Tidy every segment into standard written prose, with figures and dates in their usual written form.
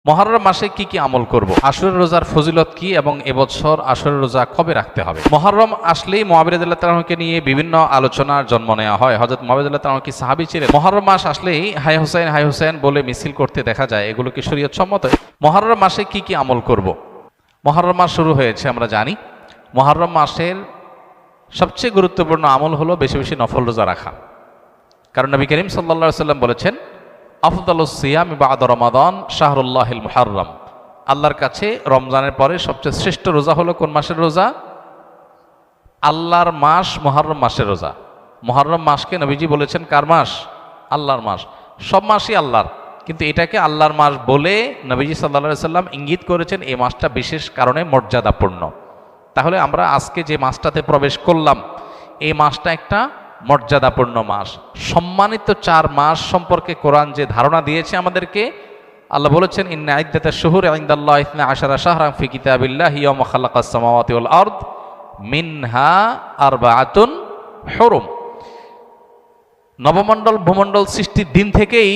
মুহররম মাসে কি কি আমল করব? আশুরা রোজার ফজিলত কি এবং এবছর আশুরা রোজা কবে রাখতে হবে? মুহররম আসলেই মুআবিয়া রাদিয়াল্লাহু তাআলাকে নিয়ে বিভিন্ন আলোচনার জন্ম নেওয়া হয়। হযরত মুআবিয়া রাদিয়াল্লাহু তাআলা কি সাহাবী ছিলেন? মুহররম মাস আসলেই হাই হুসাইন বলে মিছিল করতে দেখা যায়। এগুলো কি শরীয়ত সম্মত? মুহররম মাসে কি কি আমল করব? মুহররম মাস শুরু হয়েছে আমরা জানি। মুহররম মাসের সবচেয়ে গুরুত্বপূর্ণ আমল হলো বেশি বেশি নফল রোজা রাখা। কারণ নবী করিম সাল্লাল্লাহু আলাইহি ওয়াসাল্লাম বলেছেন, আফদালুস সিয়াম বা'দা রমাদান শাহরুল্লাহিল মুহাররম। আল্লাহর কাছে রমজানের পরে সবচেয়ে শ্রেষ্ঠ রোজা হলো কোন মাসের রোজা? আল্লাহর মাস মুহররম মাসের রোজা। মুহররম মাসকে নবীজি বলেছেন কার মাস? আল্লাহর মাস। সব মাসই আল্লাহর, কিন্তু এটাকে আল্লাহর মাস বলে নবীজি সাল্লাল্লাহু আলাইহি সাল্লাম ইঙ্গিত করেছেন এই মাসটা বিশেষ কারণে মর্যাদাপূর্ণ। তাহলে আমরা আজকে যে মাসটাতে প্রবেশ করলাম, এই মাসটা একটা মর্যাদাপূর্ণ মাস। সম্মানিত 4 মাস সম্পর্কে কোরআন যে ধারণা দিয়েছে আমাদেরকে, আল্লাহ বলেছেন, ইন্না ইদ্দাতাশ শুহুরি ইনদাল্লাহি 12 শাহরান ফি কিতাবিল্লাহি ইয়াওমা খালাকাস সামাওয়াতি ওয়াল আরদ মিনহা আরবাআতুন হুরুম। নবমণ্ডল ভূমণ্ডল সৃষ্টির দিন থেকেই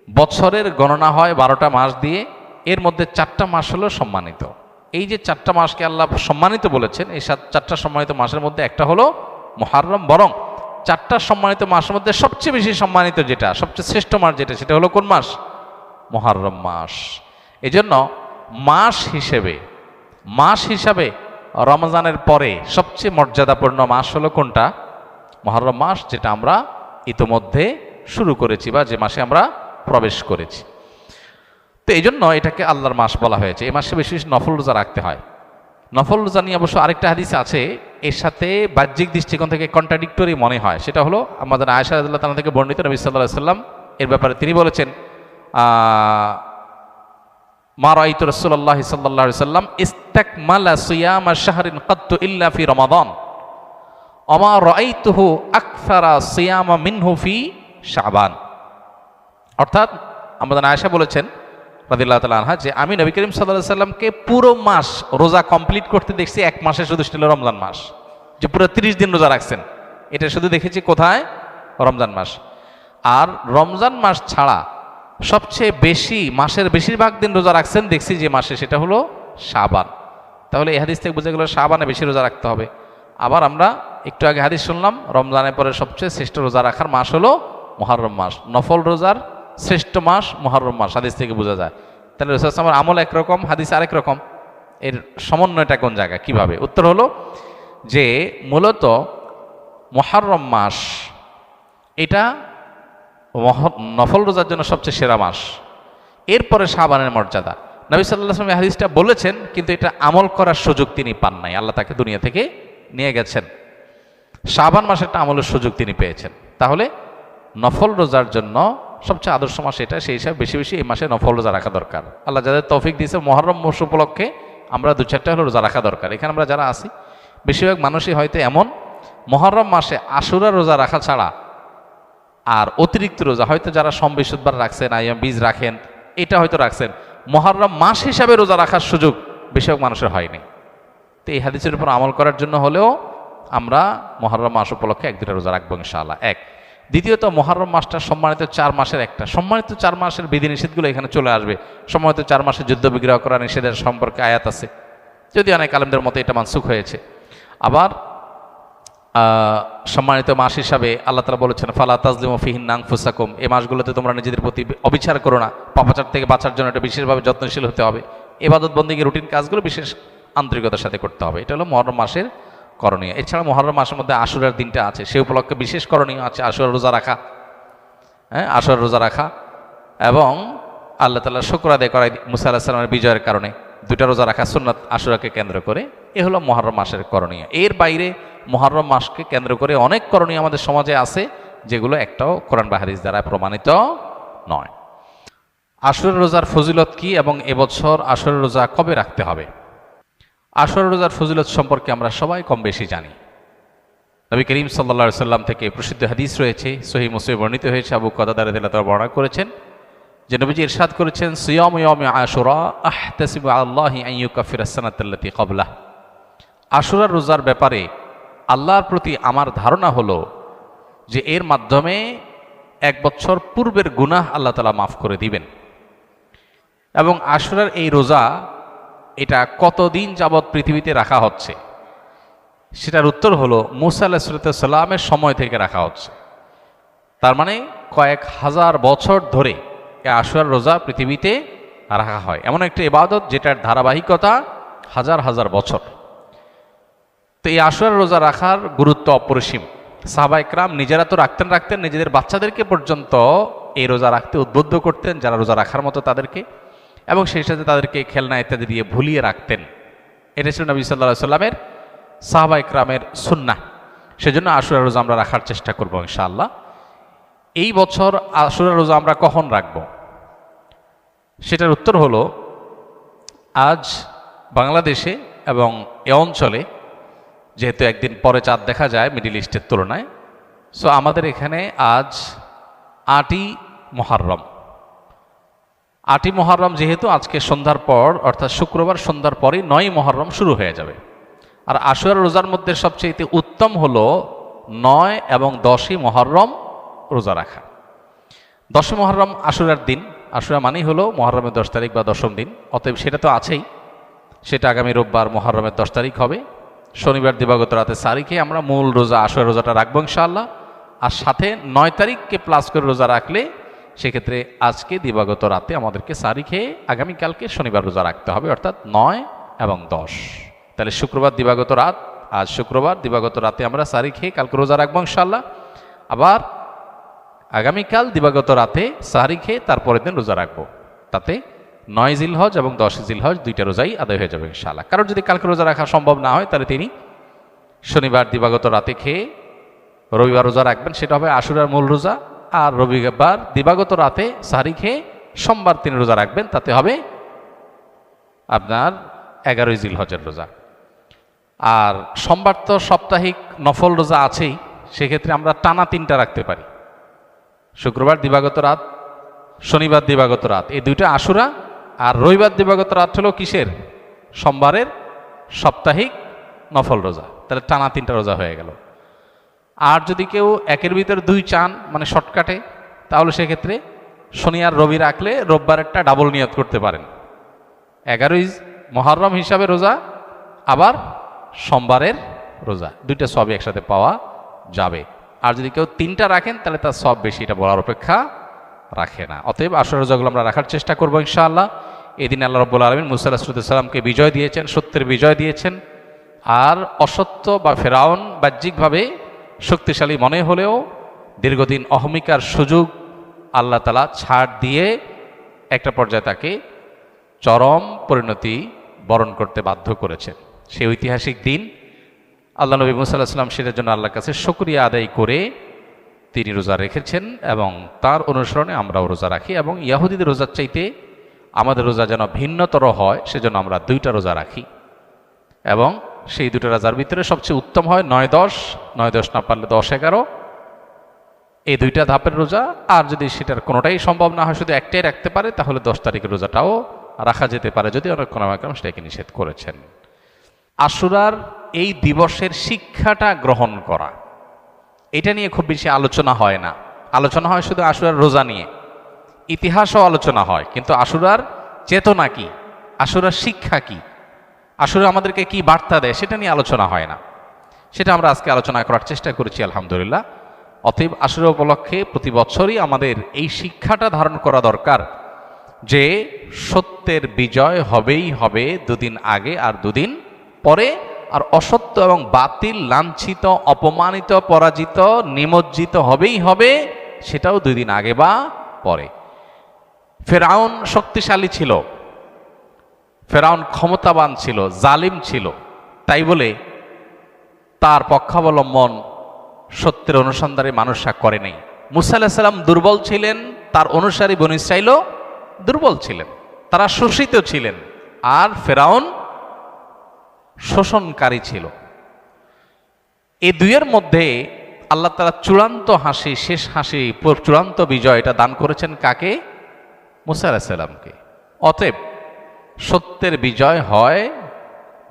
বছরের গণনা হয় 12টা মাস দিয়ে। এর মধ্যে 4টা মাস হলো সম্মানিত। এই যে 4টা মাসকে আল্লাহ সম্মানিত বলেছেন, এই 4টা সম্মানিত মাসের মধ্যে একটা হলো মুহররম। বরং 4টা সম্মানিত মাসের মধ্যে সবচেয়ে বেশি সম্মানিত যেটা, সবচেয়ে শ্রেষ্ঠ মাস যেটা, সেটা হলো কোন মাস? মুহররম মাস। এজন্য মাস হিসাবে রমজানের পরে সবচেয়ে মর্যাদাপূর্ণ মাস হলো কোনটা? মুহররম মাস, যেটা আমরা ইতোমধ্যে শুরু করেছি বা যে মাসে আমরা প্রবেশ করেছি। তো এই জন্য এটাকে আল্লাহর মাস বলা হয়েছে। এই মাসে বেশি বেশি নফল রোজা রাখতে হয়। নফল রোজা নিয়ে অবশ্য আরেকটা হাদিস আছে, এর সাথে বাহ্যিক দৃষ্টিকোণ থেকে কন্ট্রাডিক্টরি মনে হয়। সেটা হলো আমাদের আয়েশা রাদিয়াল্লাহু তাআলা থেকে বর্ণিত, নবী সাল্লাল্লাহু আলাইহি সাল্লাম এর ব্যাপারে তিনি বলেছেন, মা রাআইতু রাসূলুল্লাহ সাল্লাল্লাহু আলাইহি সাল্লাম ইস্তাকমালা সিয়ামা শাহরিন কাত্তু ইল্লা ফি রমাদান ওয়া মা রাআইতুহু আকসারা সিয়ামা মিনহু ফি শাবান। অর্থাৎ আমাদের আয়েশা বলেছেন রাদিয়াল্লাহু তাআলা আনহা, যে আমি নবী করিম সাল্লাল্লাহু আলাইহি সাল্লামকে পুরো মাস রোজা কমপ্লিট করতে দেখছি এক মাসে, শুধু ছিল রমজান মাস, যে পুরো 30 দিন রোজা রাখছেন। এটা শুধু দেখেছি কোথায়? রমজান মাস। আর রমজান মাস ছাড়া সবচেয়ে বেশি, মাসের বেশিরভাগ দিন রোজা রাখছেন দেখছি যে মাসে, সেটা হলো শাবান। তাহলে এই হাদিস থেকে বোঝা গেল শাবানে বেশি রোজা রাখতে হবে। আবার আমরা একটু আগে হাদিস শুনলাম, রমজানের পরে সবচেয়ে শ্রেষ্ঠ রোজা রাখার মাস হলো মুহররম মাস। নফল রোজার শ্রেষ্ঠ মাস মুহররম মাস, হাদিস থেকে বোঝা যায়। তাহলে রাসূল সাল্লাল্লাহু আলাইহি ওয়াসাল্লামের আমল একরকম, হাদিস আরেক রকম। এর সমন্বয়টা কোন জায়গায়, কিভাবে? উত্তর হলো যে মূলত মুহররম মাস এটা নফল রোজার জন্য সবচেয়ে সেরা মাস। এরপরে শাবানের মর্যাদা। নবী সাল্লাল্লাহু আলাইহি ওয়াসাল্লাম হাদিসটা বলেছেন, কিন্তু এটা আমল করার সুযোগ তিনি পান নাই। আল্লাহ তাকে দুনিয়া থেকে নিয়ে গেছেন। শাবান মাসেরটা আমলের সুযোগ তিনি পেয়েছেন। তাহলে নফল রোজার জন্য সবচেয়ে আদর্শ মাস এটা, সেই হিসাবে বেশি বেশি এই মাসে নফল রোজা রাখা দরকার। আল্লাহ যাদের তৌফিক দিয়েছে, মুহররম মাস উপলক্ষে আমরা 2-4টা হলো রোজা রাখা দরকার। এখানে আমরা যারা আছি, বেশিরভাগ মানুষই হয়তো এমন, মুহররম মাসে আশুরা রোজা রাখা ছাড়া আর অতিরিক্ত রোজা হয়তো যারা সোম বৃহস্পতিবার রাখছেন, আইয়াম বীজ রাখেন, এটা হয়তো রাখছেন, মুহররম মাস হিসাবে রোজা রাখার সুযোগ বেশিরভাগ মানুষের হয়নি। তো এই হাদিসের উপর আমল করার জন্য হলেও আমরা মুহররম মাস উপলক্ষে 1-2টা রোজা রাখবো ইনশাআল্লাহ। এক। দ্বিতীয়ত, মুহররম মাসটা সম্মানিত 4 মাসের একটা। সম্মানিত 4 মাসের বিধিনিষেধগুলো এখানে চলে আসবে। সম্মানিত 4 মাসে যুদ্ধ বিগ্রহ করা নিষেধের সম্পর্কে আয়াত আছে, যদি অনেক আলেমদের মতে এটা মানসুখ হয়েছে। আবার সম্মানিত মাস হিসাবে আল্লাহ তাআলা বলেছেন, ফালা তাজলিমু ফিহিন্না আনফুসাকুম, এই মাসগুলোতে তোমরা নিজেদের প্রতি অবিচার করো না। পাপাচার থেকে বাঁচার জন্য এটা বিশেষভাবে যত্নশীল হতে হবে। ইবাদত বন্দেগী রুটিন কাজগুলো বিশেষ আন্তরিকতার সাথে করতে হবে। এটা হলো মুহররম মাসের করণীয়। এছাড়া মুহররম মাসের মধ্যে আশুরার দিনটা আছে, সেই উপলক্ষে বিশেষ করণীয় আছে আশুরা রোজা রাখা। আশুরা রোজা রাখা এবং আল্লাহ তাআলা শুকর আদায় করা মুসা আলাইহিস সালামের বিজয়ের কারণে 2টা রোজা রাখা সুন্নাত আশুরাকে কেন্দ্র করে। এ হলো মুহররম মাসের করণীয়। এর বাইরে মুহররম মাসকে কেন্দ্র করে অনেক করণীয় আমাদের সমাজে আছে, যেগুলো একটাও কোরআন বা হাদিস দ্বারা প্রমাণিত নয়। আশুরা রোজার ফজিলত কি এবং এবছর আশুরা রোজা কবে রাখতে হবে? আশুরা রোজার ফজিলত সম্পর্কে আমরা সবাই কম বেশি জানি। নবী করিম সাল্লাল্লাহু আলাইহি সাল্লাম থেকে প্রসিদ্ধ হাদিস রয়েছে, সহিহ মুসলিমে বর্ণিত হয়েছে। আবু কাতাদা রাদিয়াল্লাহু তাআলা বর্ণনা করেছেন যে নবীজি ইরশাদ করেছেন, সিয়ামু ইয়াউমি আশুরা আহতাসিবু আলাল্লাহি আন ইউকাফিরাস সানাতাল্লাতী ক্বাবলাহ। আশুরা রোজার ব্যাপারে আল্লাহর প্রতি আমার ধারণা হলো যে এর মাধ্যমে 1 বছর পূর্বের গুনাহ আল্লাহ তাআলা মাফ করে দিবেন। এবং আশুরার এই রোজা এটা কতদিন যাবৎ পৃথিবীতে রাখা হচ্ছে, সেটার উত্তর হলো মুসা আলাইহিস সালামের সময় থেকে রাখা হচ্ছে। তার মানে কয়েক হাজার বছর ধরে এই আশুরার রোজা পৃথিবীতে রাখা হয়। এমন একটা ইবাদত যেটার ধারাবাহিকতা হাজার হাজার বছর। তো এই আশুরার রোজা রাখার গুরুত্ব অপরিসীম। সাহাবা ইকরাম নিজেরা তো রাখতেন, নিজেদের বাচ্চাদেরকে পর্যন্ত এই রোজা রাখতে উদ্বুদ্ধ করতেন, যারা রোজা রাখার মতো তাদেরকে, এবং সেই সাথে তাদেরকে খেলনা ইত্যাদি দিয়ে ভুলিয়ে রাখতেন। এটা ছিল নবী সাল্লাল্লাহু আলাইহি সাল্লামের, সাহাবা ইকরামের সুন্নাহ। সেজন্য আশুরার রোজা আমরা রাখার চেষ্টা করব ইনশাআল্লাহ। এই বছর আশুরার রোজা আমরা কখন রাখব, সেটার উত্তর হলো আজ বাংলাদেশে এবং এ অঞ্চলে যেহেতু একদিন পরে চাঁদ দেখা যায় মিডিল ইস্টের তুলনায়, সো আমাদের এখানে আজ ৮ই মুহররম। ৮ই মুহররম যেহেতু আজকে সন্ধ্যার পর, অর্থাৎ শুক্রবার সন্ধ্যার পরই ৯ই মুহররম শুরু হয়ে যাবে। আর আশুরা রোজার মধ্যে সবচেয়ে উত্তম হলো ৯ এবং 10ই মুহররম রোজা রাখা। 10ই মুহররম আশুরার দিন, আশুরা মানেই হলো মুহররমের 10 তারিখ বা 10ম দিন, অতএব সেটা তো আছেই। সেটা আগামী রোববার মুহররমের 10 তারিখ হবে। শনিবার দিবাগত রাতে সারিখে আমরা মূল রোজা আশুরা রোজাটা রাখবো ইনশাআল্লাহ। আর সাথে ৯ তারিখকে প্লাস করে রোজা রাখলে সেক্ষেত্রে আজকে দিবাগত রাতে আমাদেরকে সারি খেয়ে আগামীকালকে শনিবার রোজা রাখতে হবে, অর্থাৎ ৯ এবং 10। তাহলে শুক্রবার দিবাগত রাত, আজ শুক্রবার দিবাগত রাতে আমরা সারি খেয়ে কালকে রোজা রাখবো ইনশাআল্লাহ। আবার আগামীকাল দিবাগত রাতে সারি খেয়ে তারপরের দিন রোজা রাখবো। তাতে ৯ জিলহজ এবং ১০ জিলহজ দুইটা রোজাই আদায় হয়ে যাবে ইনশাআল্লাহ। কারণ যদি কালকে রোজা রাখা সম্ভব না হয় তাহলে তিনি শনিবার দিবাগত রাতে খেয়ে রবিবার রোজা রাখবেন, সেটা হবে আশুরার মূল রোজা। আর রবিবার দিবাগত রাতে সারি খেয়ে সোমবার তিনি রোজা রাখবেন, তাতে হবে আপনার ১১ই জিলহজের রোজা। আর সোমবার তো সাপ্তাহিক নফল রোজা আছেই, সেক্ষেত্রে আমরা টানা 3টা রাখতে পারি। শুক্রবার দিবাগত রাত, শনিবার দিবাগত রাত, এই দুইটা আশুরা। আর রবিবার দিবাগত রাত হলো কিসের? সোমবারের সাপ্তাহিক নফল রোজা। তাহলে টানা 3টা রোজা হয়ে গেল। আর যদি কেউ একের ভিতর 2 চান, মানে শর্টকাটে, তাহলে সেক্ষেত্রে শনি আর রবি রাখলে রোববারেরটা ডাবল নিয়ত করতে পারেন। 11ই মুহররম হিসাবে রোজা, আবার সোমবারের রোজা, দুইটা সবই একসাথে পাওয়া যাবে। আর যদি কেউ 3টা রাখেন তাহলে তার সব বেশি, এটা বলার অপেক্ষা রাখে না। অতএব আশুরা রোজাগুলো আমরা রাখার চেষ্টা করবো ইনশাআল্লাহ। এই দিন আল্লাহ রাব্বুল আলামিন মুসা আলাইহিস সালামকে বিজয় দিয়েছেন, সত্যের বিজয় দিয়েছেন। আর অসত্য বা ফেরাউন বাহ্যিকভাবে শক্তিশালী মনে হলেও দীর্ঘদিন অহমিকার সুযোগ আল্লাহ তাআলা ছাড় দিয়ে একটা পর্যায়ে তাকে চরম পরিণতি বরণ করতে বাধ্য করেছেন। সেই ঐতিহাসিক দিন আল্লাহ নবী মুসা আলাইহিস সালাম সেটার জন্য আল্লাহর কাছে শুকরিয়া আদায় করে তিনি রোজা রেখেছেন, এবং তার অনুসরণে আমরাও রোজা রাখি। এবং ইয়াহুদীদের রোজার চাইতে আমাদের রোজা যেন ভিন্নতর হয়, সেজন্য আমরা 2টা রোজা রাখি। এবং সেই 2টা রোজার ভিতরে সবচেয়ে উত্তম হয় 9-10, 9-10 না পারলে 10-11, এই 2টা ধাপের রোজা। আর যদি সেটার কোনোটাই সম্ভব না হয়, শুধু একটাই রাখতে পারে, তাহলে 10 তারিখের রোজাটাও রাখা যেতে পারে, যদি অনেক কোন সেটাকে নিষেধ করেছেন। আশুরার এই দিবসের শিক্ষাটা গ্রহণ করা, এটা নিয়ে খুব বেশি আলোচনা হয় না। আলোচনা হয় শুধু আশুরার রোজা নিয়ে, ইতিহাসও আলোচনা হয়, কিন্তু আশুরার চেতনা কি, আশুরার শিক্ষা কি, আশুরা আমাদেরকে কি বার্তা দেয়, সেটা নিয়ে আলোচনা হয় না। সেটা আমরা আজকে আলোচনা করার চেষ্টা করেছি আলহামদুলিল্লাহ। অতএব আশুরা উপলক্ষে প্রতি বছরই আমাদের এই শিক্ষাটা ধারণ করা দরকার যে সত্যের বিজয় হবেই হবে 2 দিন আগে আর 2 দিন পরে। আর অসত্য এবং বাতিল লাঞ্ছিত, অপমানিত, পরাজিত, নিমজ্জিত হবেই হবে, সেটাও 2 দিন আগে বা পরে। ফেরাউন শক্তিশালী ছিল, ফেরাউন ক্ষমতাবান ছিল, জালিম ছিল, তাই বলে তার পক্ষাবলম্বন সত্যের অনুসন্ধানে মানুষরা করে নাই। মুসা আলাইহিস সালাম দুর্বল ছিলেন, তার অনুসারী বনী ইসরাঈলও দুর্বল ছিলেন, তারা শোষিত ছিলেন। আর ফেরাউন শোষণকারী ছিল। এই দুইয়ের মধ্যে আল্লাহ তাআলা চূড়ান্ত হাসি, শেষ হাসি, চূড়ান্ত বিজয় এটা দান করেছেন কাকে? মুসা আলাইহিস সালামকে। অতএব সত্যের বিজয় হয়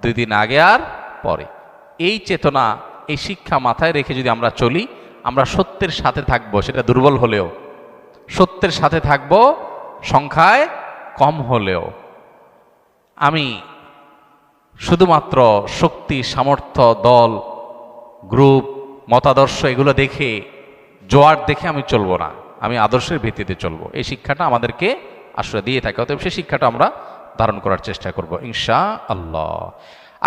2 দিন আগে আর পরে। এই চেতনা, এই শিক্ষা মাথায় রেখে যদি আমরা চলি, আমরা সত্যের সাথে থাকবো, সেটা দুর্বল হলেও সত্যের সাথে থাকবো, সংখ্যায় কম হলেও আমি শুধুমাত্র শক্তি, সামর্থ্য, দল, গ্রুপ, মতাদর্শ এগুলো দেখে, জোয়ার দেখে আমি চলবো না, আমি আদর্শের ভিত্তিতে চলবো। এই শিক্ষাটা আমাদেরকে আসলে দিয়ে থাকে। অতএব সেই শিক্ষাটা আমরা ধারণ করার চেষ্টা করব ইনশা আল্লাহ।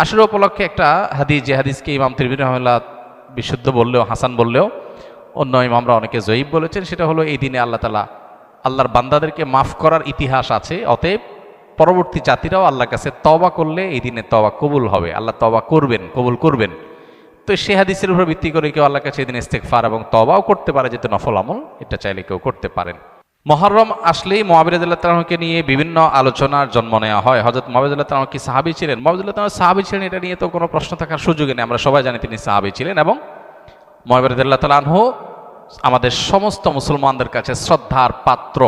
আসলে উপলক্ষে একটা হাদিস, যে হাদিসকে ইমাম তিরমিজি রাহিমাহুল্লাহ বিশুদ্ধ বললেও, হাসান বললেও অন্য ইমামরা অনেকে জয়ীব বলেছেন, সেটা হলো এই দিনে আল্লাহ তাআলা আল্লাহর বান্দাদেরকে মাফ করার ইতিহাস আছে। অতএব পরবর্তী জাতিরাও আল্লাহর কাছে তওবা করলে এই দিনে তওবা কবুল হবে, আল্লাহ তওবা করবেন, কবুল করবেন। তো সে হাদিসের উপর ভিত্তি করে কেউ আল্লাহর কাছে এই দিনে ইস্তেগফার এবং তওবাও করতে পারে, যেহেতু নফল আমল, এটা চাইলে কেউ করতে পারেন। মুহররম আসলেই মুআবিয়া রাদিয়াল্লাহু তাআলা আনহুকে নিয়ে বিভিন্ন আলোচনার জন্ম নেওয়া হয়। হযরত মুআবিয়া রাদিয়াল্লাহু তাআলা কি সাহাবী ছিলেন? মুআবিয়া রাদিয়াল্লাহু তাআলা সাহাবী ছিলেন, এটা নিয়ে তো কোনো প্রশ্ন থাকার সুযোগই নেই। আমরা সবাই জানি তিনি সাহাবী ছিলেন এবং মুআবিয়া রাদিয়াল্লাহু তাআলা আনহু আমাদের সমস্ত মুসলমানদের কাছে শ্রদ্ধার পাত্র।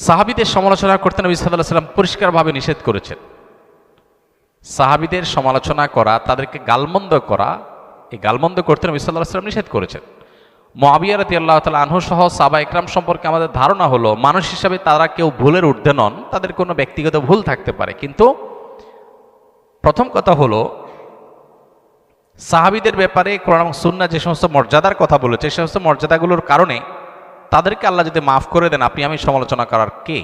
সাহাবীদের সমালোচনা করতে নবী সাল্লাল্লাহু আলাইহি ওয়াসাল্লাম পরিষ্কারভাবে নিষেধ করেছেন। সাহাবীদের সমালোচনা করা, তাদেরকে গালমন্দ করা, এই গালমন্দ করতে নবী সাল্লাল্লাহু আলাইহি ওয়াসাল্লাম নিষেধ করেছেন। মুআবিয়া রাদিয়াল্লাহু তাআলা আনহু সহ সাহাবা ইকরাম সম্পর্কে আমাদের ধারণা হলো মানুষ হিসাবে তারা কেউ ভুলের ঊর্ধ্বে নন, তাদের কোনো ব্যক্তিগত ভুল থাকতে পারে। কিন্তু প্রথম কথা হলো সাহাবীদের ব্যাপারে কোরআন এবং সুন্নাহ যে সমস্ত মর্যাদার কথা বলেছে, সেই সমস্ত মর্যাদাগুলোর কারণে তাদেরকে আল্লাহ যদি মাফ করে দেন, আপনি আমি সমালোচনা করার কে?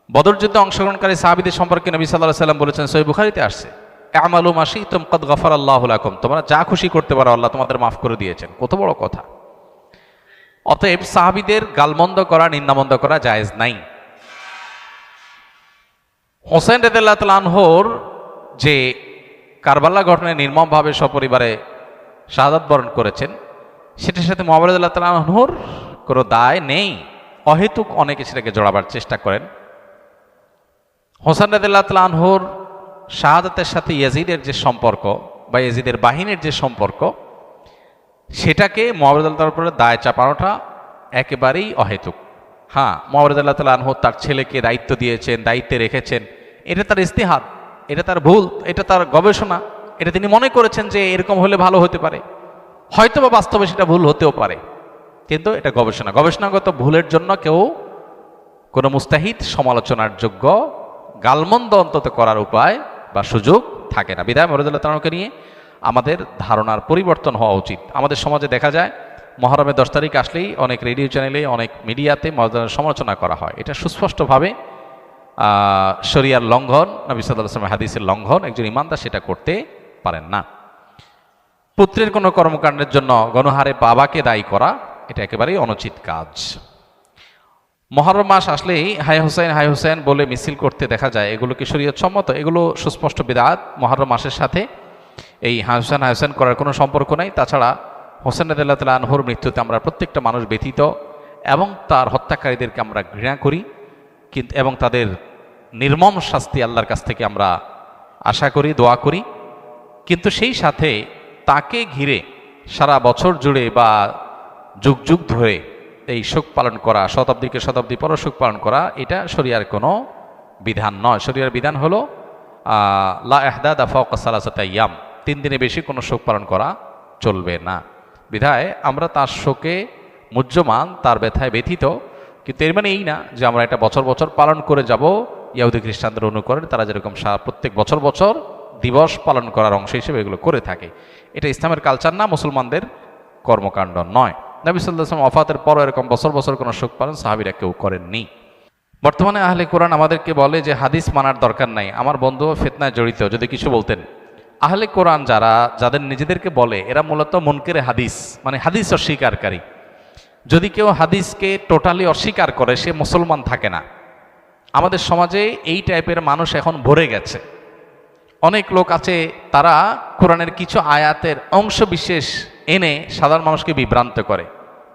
বদর যুদ্ধে অংশগ্রহণকারী সাহাবীদের সম্পর্কে নবী সাল্লাল্লাহু আলাইহি ওয়াসাল্লাম বলেছেন, সহিহ বুখারীতে আসছে, আমালু মা শি'তুম ক্বাদ গাফারাল্লাহু লাকুম, তোমরা যা খুশি করতে পারো, আল্লাহ তোমাদের মাফ করে দিয়েছেন। কত বড় কথা! অতএব সাহাবীদের গালমন্দ করা, নিন্দামন্দ করা জায়েজ নাই। হোসেন রাদিয়াল্লাহু তাআলা আনহুর যে কারবালা ঘটনায় নির্মমভাবে সপরিবারে শাহাদাত বরণ করেছেন, সেটার সাথে মুআবিয়া রাদিয়াল্লাহু তাআলা আনহুর কোনো দায় নেই। অহেতুক অনেকে সেটাকে জড়াবার চেষ্টা করেন। হোসেন রাদিয়াল্লাহু তাআলা আনহুর শাহাদাতের সাথে ইয়াজিদের যে সম্পর্ক বা ইয়াজিদের বাহিনীর যে সম্পর্ক, সেটাকে মুআবিয়া রাদিয়াল্লাহু তাআলার উপরে দায় চাপানোটা একেবারেই অহেতুক। হ্যাঁ, মুআবিয়া রাদিয়াল্লাহু তাআলা আনহু তার ছেলেকে দায়িত্ব দিয়েছেন, দায়িত্বে রেখেছেন, এটা তার ইজতিহাদ, এটা তার ভুল, এটা তার গবেষণা, এটা তিনি মনে করেছেন যে এরকম হলে ভালো হতে পারে, হয়তো বা বাস্তবে সেটা ভুল হতেও পারে, কিন্তু এটা গবেষণা, গবেষণাগত ভুলের জন্য কেউ কোনো মুস্তাহিদ সমালোচনার যোগ্য, গালমন্দ অন্তত করার উপায় বা সুযোগ থাকে না। বিধায় মুআবিয়া রাদিয়াল্লাহু তাআলাকে নিয়ে আমাদের ধারণার পরিবর্তন হওয়া উচিত। আমাদের সমাজে দেখা যায় মুহররমের 10 তারিখ আসলেই অনেক রেডিও চ্যানেলে, অনেক মিডিয়াতে মুআবিয়ার সমালোচনা করা হয়। এটা সুস্পষ্টভাবে শরিয়ার লঙ্ঘন, নবী সাল্লাল্লাহু আলাইহি ওয়াসাল্লামের হাদিসের লঙ্ঘন। একজন ইমানদার সেটা করতে পারেন না। পুত্রের কোনো কর্মকাণ্ডের জন্য গণহারে বাবাকে দায়ী করা, এটা একেবারেই অনুচিত কাজ। মুহররম মাস আসলেই হাই হুসাইন, হাই হুসাইন বলে মিছিল করতে দেখা যায়, এগুলো কি শরীয়ত সম্মত? এগুলো সুস্পষ্ট বিদআত। মুহররম মাসের সাথে এই হাই হুসাইন, হাই হুসাইন করার কোনো সম্পর্ক নাই। তাছাড়া হোসেন রাদিয়াল্লাহু তাআলা আনহুর মৃত্যুতে আমরা প্রত্যেকটা মানুষ ব্যথিত এবং তার হত্যাকারীদেরকে আমরা ঘৃণা করি, কিন্তু এবং তাদের নির্মম শাস্তি আল্লাহর কাছ থেকে আমরা আশা করি, দোয়া করি। কিন্তু সেই সাথে তাকে ঘিরে সারা বছর জুড়ে বা যুগ যুগ ধরে এই শোক পালন করা, শতাব্দীকে শতাব্দী পর শোক পালন করা, এটা শরিয়ার কোনো বিধান নয়। শরিয়ার বিধান হলো লা ইহদাদা ফাওকা সালাসাতি আইয়াম, 3 দিনে বেশি কোনো শোক পালন করা চলবে না। বিধায় আমরা তার শোকে মুহ্যমান, তার ব্যথায় ব্যথিত, কিন্তু এর মানে এই না যে আমরা এটা বছর বছর পালন করে যাব। ইহুদি খ্রিস্টানদের অনুকরণ, তারা যেরকম প্রত্যেক বছর বছর দিবস পালন করার অংশ হিসেবে এগুলো করে থাকে, এটা ইসলামের কালচার না, মুসলমানদের কর্মকাণ্ড নয়। নবী সাল্লাল্লাহু আলাইহি ওয়াসাল্লাম ওয়াফাতের পরও এরকম বছর বছর কোনো শোক পালন সাহাবীরা কেউ করেননি। বর্তমানে আহলে কোরআন আমাদেরকে বলে যে হাদিস মানার দরকার নাই। আমার বন্ধু ফিতনায় জড়িত, যদি কিছু বলতেন, আহলে কোরআন যাদের নিজেদেরকে বলে, এরা মূলত মুনকিরে হাদিস, মানে হাদিস অস্বীকারী। যদি কেউ হাদিসকে টোটালি অস্বীকার করে, সে মুসলমান থাকে না। আমাদের সমাজে এই টাইপের মানুষ এখন ভরে গেছে। অনেক লোক আছে, তারা কোরআনের কিছু আয়াতের অংশ বিশেষ এনে সাধারণ মানুষকে বিভ্রান্ত করে।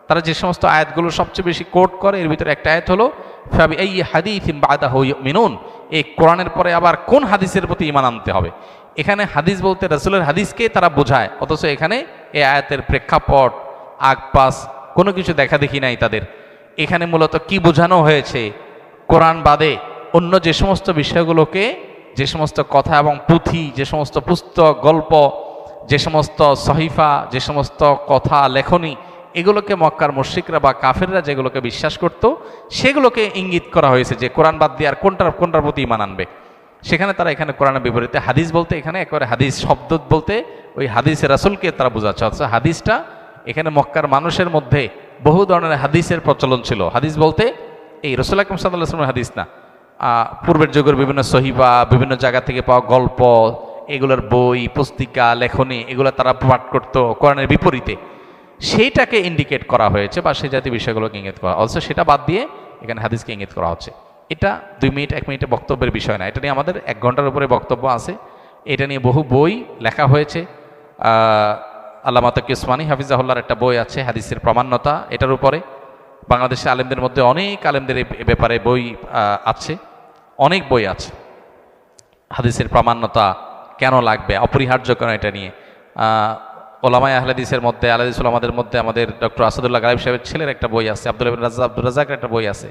তারা যে সমস্ত আয়াতগুলো সবচেয়ে বেশি কোট করে, এর ভিতরে একটা আয়াত হলো ফাবি আইয়ি হাদিসিন বাদাহু ইউমিনুন, এই কোরআনের পরে আবার কোন হাদিসের প্রতি ঈমান আনতে হবে। এখানে হাদিস বলতে রাসূলের হাদিসকে তারা বোঝায়, অথচ এখানে এই আয়াতের প্রেক্ষাপট, আগপাস কোনো কিছু দেখা দেখি নাই তাদের। এখানে মূলত কি বোঝানো হয়েছে, কোরআন বাদে অন্য যে সমস্ত বিষয়গুলোকে, যে সমস্ত কথা এবং পুঁথি, যে সমস্ত পুস্তক, গল্প, যে সমস্ত সহিফা, যে সমস্ত কথা লেখনী, এগুলোকে মক্কার মুশরিকরা বা কাফেররা যেগুলোকে বিশ্বাস করত সেগুলোকে ইঙ্গিত করা হয়েছে যে কোরআন বাদ দিয়ে আর কোনটার প্রতি ঈমান আনবে। সেখানে তারা এখানে কোরআনের বিপরীতে হাদিস বলতে এখানে একেবারে হাদিস শব্দ বলতে ওই হাদিসের রাসূলকে তারা বোঝাচ্ছে। অথচ হাদিসটা এখানে মক্কার মানুষের মধ্যে বহু ধরনের হাদিসের প্রচলন ছিল। হাদিস বলতে এই রাসূল আকরাম সাল্লাল্লাহু আলাইহি ওয়াসাল্লামের হাদিস না, পূর্বের যুগের বিভিন্ন সহিবা, বিভিন্ন জায়গা থেকে পাওয়া গল্প, এগুলোর বই, পুস্তিকা, লেখনী এগুলো তারা পাঠ করতো কোরআনের বিপরীতে, সেইটাকে ইন্ডিকেট করা হয়েছে বা সেই জাতীয় বিষয়গুলোকে ইঙ্গিত করা। অথচ সেটা বাদ দিয়ে এখানে হাদিসকে ইঙ্গিত করা হচ্ছে। এটা 2 মিনিট 1 মিনিটে বক্তব্যের বিষয় না, এটা নিয়ে আমাদের 1 ঘন্টার উপরে বক্তব্য আছে। এটা নিয়ে বহু বই লেখা হয়েছে। আল্লামা তাকি উসমানী হাফিজাহুল্লাহর একটা বই আছে হাদিসের প্রামাণ্যতা, এটার উপরে বাংলাদেশের আলেমদের মধ্যে অনেক আলেমদের এই ব্যাপারে বই আছে, অনেক বই আছে হাদিসের প্রামাণ্যতা কেন লাগবে, অপরিহার্য কেন, এটা নিয়ে। ওলামায়ে আহলে হাদিসের মধ্যে, আহলে হাদিস উলামাদের মধ্যে আমাদের ডক্টর আসাদুল্লাহ গালিব সাহেবের ছেলের একটা বই আছে, আব্দুল রাজ্জাকের একটা বই আছে,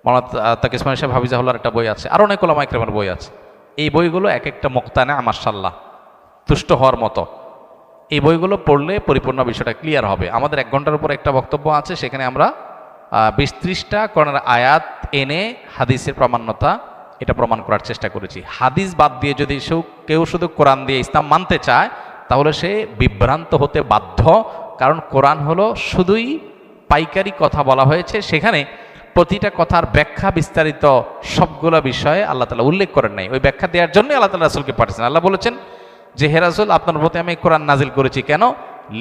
মাওলানা তাকি উসমানী সাহেব হাফিজাহুল্লাহর একটা বই আছে, আরও অনেক ওলামায়ে কেরামের বই আছে। এই বইগুলো এক একটা মুক্তানা মাশাআল্লাহ তুষ্ট হওয়ার মতো। এই বইগুলো পড়লে পরিপূর্ণ বিষয়টা ক্লিয়ার হবে। আমাদের 1 ঘন্টার উপর একটা বক্তব্য আছে, সেখানে আমরা 20-30টা কোরআনের আয়াত এনে হাদিসের প্রামাণ্যতা এটা প্রমাণ করার চেষ্টা করেছি। হাদিস বাদ দিয়ে যদি কেউ শুধু কোরআন দিয়ে ইসলাম মানতে চায় তাহলে সে বিভ্রান্ত হতে বাধ্য। কারণ কোরআন হলো শুধুই পাইকারি কথা বলা হয়েছে, সেখানে প্রতিটা কথার ব্যাখ্যা বিস্তারিত সবগুলো বিষয়ে আল্লাহ তাআলা উল্লেখ করেন নাই। ওই ব্যাখ্যা দেওয়ার জন্য আল্লাহ তাআলা রাসূলকে পাঠিয়েছেন। আল্লাহ বলেছেন যে হে রাসূল, আপনার প্রতি আমি কোরআন নাজিল করেছি কেন?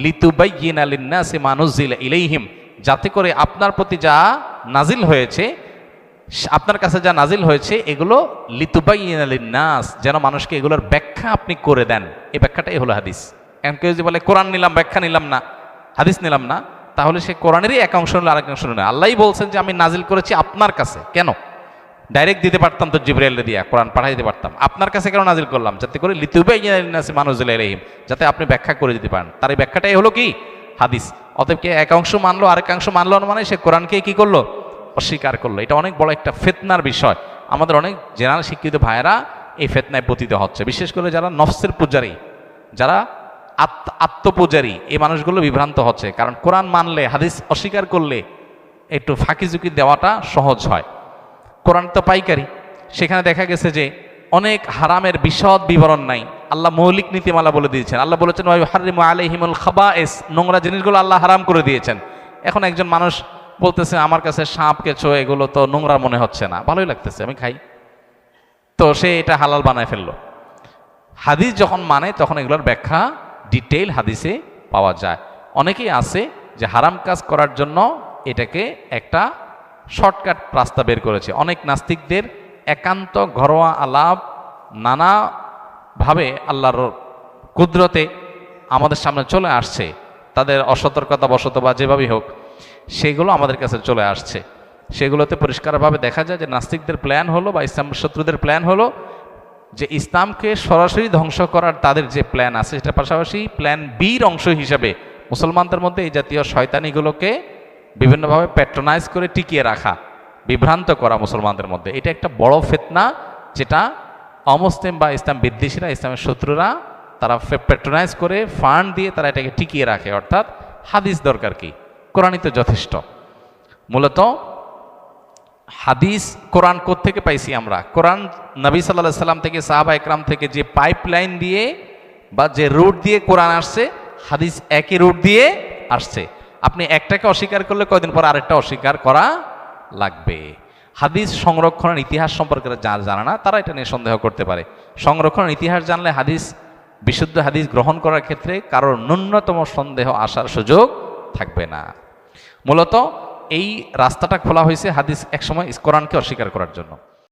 লিতুবাইয়িনা লিন-নাসি মা নুজিলা ইলাইহিম, যাতে করে আপনার প্রতি যা নাজিল হয়েছে, আপনার কাছে যা নাজিল হয়েছে এগুলো লিতুবাইয়িনা লিন-নাস, যেন মানুষকে এগুলোর ব্যাখ্যা আপনি করে দেন। এই ব্যাখ্যাটাই হলো হাদিস। এখন কেউ যদি বলে কোরআন নিলাম ব্যাখ্যা নিলাম না, হাদিস নিলাম না, তাহলে সে কোরআনেরই এক অংশ নিল আরেক অংশ নিল। আল্লাহই বলছেন যে আমি নাজিল করেছি আপনার কাছে। কেন? ডাইরেক্ট দিতে পারতাম তো, জিবরাইলে দিয়া কোরআন পাঠাই দিতে পারতাম। আপনার কাছে কেন নাজিল করলাম? যাতে করে লিতুবাইয়িনা লিন-নাসি মা নুজিলা ইলাইহিম, যাতে আপনি ব্যাখ্যা করে দিতে পারেন। তার এই ব্যাখ্যাটাই হলো কি? হাদিস। অতএব কে এক অংশ মানলো আরেক অংশ মানলো না, মানে সে কোরআনকে কি করলো? অস্বীকার করলো। এটা অনেক বড় একটা ফিতনার বিষয়। আমাদের অনেক জেনারেল শিক্ষিত ভাইয়েরা এই ফিতনায় পতিত হচ্ছে, বিশেষ করে যারা নফসের পূজারী, যারা আত্মপূজারী, এই মানুষগুলো বিভ্রান্ত হচ্ছে। কারণ কোরআন মানলে হাদিস অস্বীকার করলে একটু ফাঁকি ঝুঁকি দেওয়াটা সহজ হয়। কোরআন তো পাইকারি, সেখানে দেখা গেছে যে অনেক হারামের বিশদ বিবরণ নাই। আল্লাহ মৌলিক নীতিমালা বলে দিয়েছেন। আল্লাহ বলেছেন ওয়া ইউহাররিমু আলাইহিমুল খাবায়েস, নোংরা জিনিসগুলো আল্লাহ হারাম করে দিয়েছেন। এখন একজন মানুষ বলতেছে আমার কাছে সাপ কেঁচো এগুলো তো নোংরা মনে হচ্ছে না, ভালোই লাগতেছে, আমি খাই, তো সে এটা হালাল বানায় ফেললো। হাদিস যখন মানে তখন এগুলোর ব্যাখ্যা ডিটেইল হাদিসে পাওয়া যায়। অনেকেই আছে যে হারাম কাজ করার জন্য এটাকে একটা শর্টকাট রাস্তা বের করেছে। অনেক নাস্তিকদের একান্ত ঘরোয়া আলাপ নানাভাবে আল্লাহর কুদরতে আমাদের সামনে চলে আসছে, তাদের অসতর্কতা বশত বা যেভাবেই হোক সেগুলো আমাদের কাছে চলে আসছে। সেগুলোতে পরিষ্কারভাবে দেখা যায় যে নাস্তিকদের প্ল্যান হলো বা ইসলাম শত্রুদের প্ল্যান হলো যে ইসলামকে সরাসরি ধ্বংস করার তাদের যে প্ল্যান আছে, সেটার পাশাপাশি প্ল্যান বির অংশ হিসাবে মুসলমানদের মধ্যে এই জাতীয় শয়তানিগুলোকে বিভিন্নভাবে প্যাট্রোনাইজ করে টিকিয়ে রাখা, বিভ্রান্ত করা মুসলমানদের মধ্যে। এটা একটা বড় ফিতনা, যেটা অমুসলিম বা ইসলাম বিদ্বেষীরা, ইসলামের শত্রুরা তারা প্যাট্রোনাইজ করে ফান্ড দিয়ে তারা এটাকে টিকিয়ে রাখে। অর্থাৎ হাদিস দরকার কি? কোরআনই তো যথেষ্ট। মূলত হাদিস কোরআন কোত্থেকে পাইছি আমরা? কোরআন নবী সাল্লাল্লাহু আলাইহি সাল্লাম থেকে, সাহাবা একরাম থেকে যে পাইপলাইন দিয়ে বা যে রুট দিয়ে কোরআন আসছে, হাদিস একই রুট দিয়ে আসছে। আপনি একটাকে অস্বীকার করলে কয়দিন পর আরেকটা অস্বীকার করা লাগবে। হাদিস সংরক্ষণের ইতিহাস সম্পর্কে যারা জানে না তারা এটা নিয়ে সন্দেহ করতে পারে। সংরক্ষণের ইতিহাস জানলে হাদিস, বিশুদ্ধ হাদিস গ্রহণ করার ক্ষেত্রে কারোর ন্যূনতম সন্দেহ আসার সুযোগ থাকবে না। মূলত এই রাস্তাটা খোলা হয়েছে হাদিস একসময় কোরআনকে অস্বীকার করার জন্য।